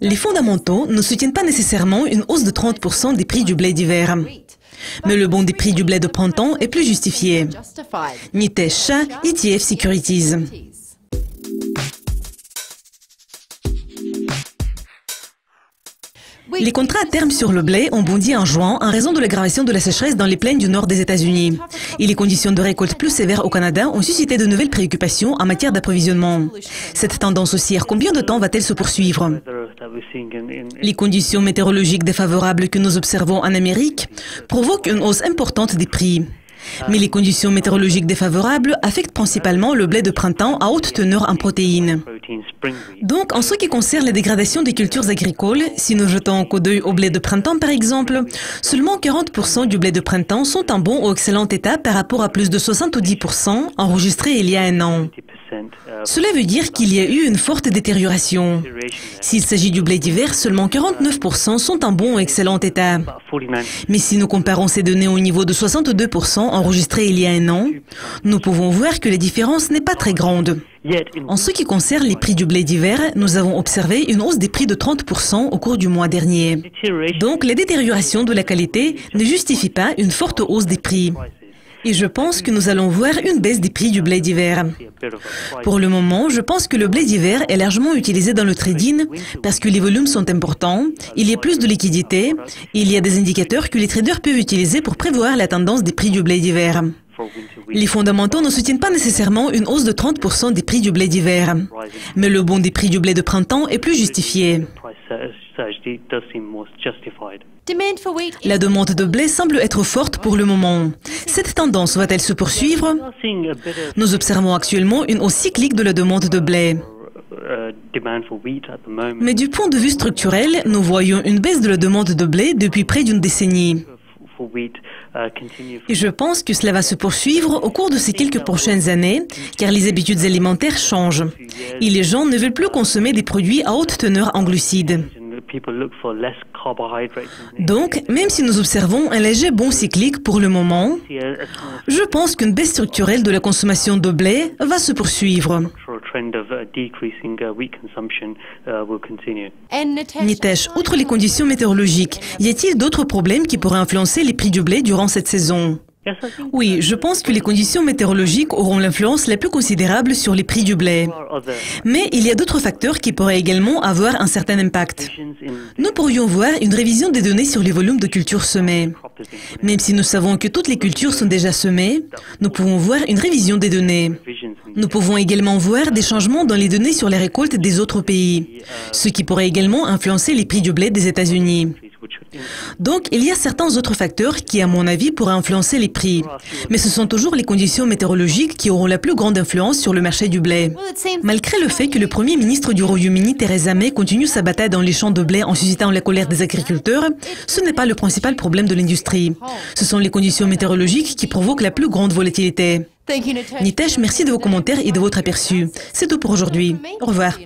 Les fondamentaux ne soutiennent pas nécessairement une hausse de 30% des prix du blé d'hiver. Mais le bond des prix du blé de printemps est plus justifié. Nitesh Shah, ETF Securities. Les contrats à terme sur le blé ont bondi en juin en raison de l'aggravation de la sécheresse dans les plaines du nord des États-Unis. Et les conditions de récolte plus sévères au Canada ont suscité de nouvelles préoccupations en matière d'approvisionnement. Cette tendance haussière, combien de temps va-t-elle se poursuivre? Les conditions météorologiques défavorables que nous observons en Amérique provoquent une hausse importante des prix. Mais les conditions météorologiques défavorables affectent principalement le blé de printemps à haute teneur en protéines. Donc, en ce qui concerne la dégradation des cultures agricoles, si nous jetons un coup d'œil au blé de printemps par exemple, seulement 40% du blé de printemps sont en bon ou excellent état par rapport à plus de 70% enregistrés il y a un an. Cela veut dire qu'il y a eu une forte détérioration. S'il s'agit du blé d'hiver, seulement 49% sont en bon ou excellent état. Mais si nous comparons ces données au niveau de 62% enregistrés il y a un an, nous pouvons voir que la différence n'est pas très grande. En ce qui concerne les prix du blé d'hiver, nous avons observé une hausse des prix de 30% au cours du mois dernier. Donc la détérioration de la qualité ne justifie pas une forte hausse des prix. Et je pense que nous allons voir une baisse des prix du blé d'hiver. Pour le moment, je pense que le blé d'hiver est largement utilisé dans le trading parce que les volumes sont importants, il y a plus de liquidité, et il y a des indicateurs que les traders peuvent utiliser pour prévoir la tendance des prix du blé d'hiver. Les fondamentaux ne soutiennent pas nécessairement une hausse de 30% des prix du blé d'hiver, mais le bond des prix du blé de printemps est plus justifié. La demande de blé semble être forte pour le moment. Cette tendance va-t-elle se poursuivre? Nous observons actuellement une hausse cyclique de la demande de blé. Mais du point de vue structurel, nous voyons une baisse de la demande de blé depuis près d'une décennie. Et je pense que cela va se poursuivre au cours de ces quelques prochaines années, car les habitudes alimentaires changent. Et les gens ne veulent plus consommer des produits à haute teneur en glucides. Donc, même si nous observons un léger bond cyclique pour le moment, je pense qu'une baisse structurelle de la consommation de blé va se poursuivre. Nitesh, outre les conditions météorologiques, y a-t-il d'autres problèmes qui pourraient influencer les prix du blé durant cette saison? Oui, je pense que les conditions météorologiques auront l'influence la plus considérable sur les prix du blé. Mais il y a d'autres facteurs qui pourraient également avoir un certain impact. Nous pourrions voir une révision des données sur les volumes de cultures semées. Même si nous savons que toutes les cultures sont déjà semées, nous pouvons voir une révision des données. Nous pouvons également voir des changements dans les données sur les récoltes des autres pays, ce qui pourrait également influencer les prix du blé des États-Unis. Donc, il y a certains autres facteurs qui, à mon avis, pourraient influencer les prix. Mais ce sont toujours les conditions météorologiques qui auront la plus grande influence sur le marché du blé. Malgré le fait que le Premier ministre du Royaume-Uni, Theresa May, continue sa bataille dans les champs de blé en suscitant la colère des agriculteurs, ce n'est pas le principal problème de l'industrie. Ce sont les conditions météorologiques qui provoquent la plus grande volatilité. Nitesh, merci de vos commentaires et de votre aperçu. C'est tout pour aujourd'hui. Au revoir.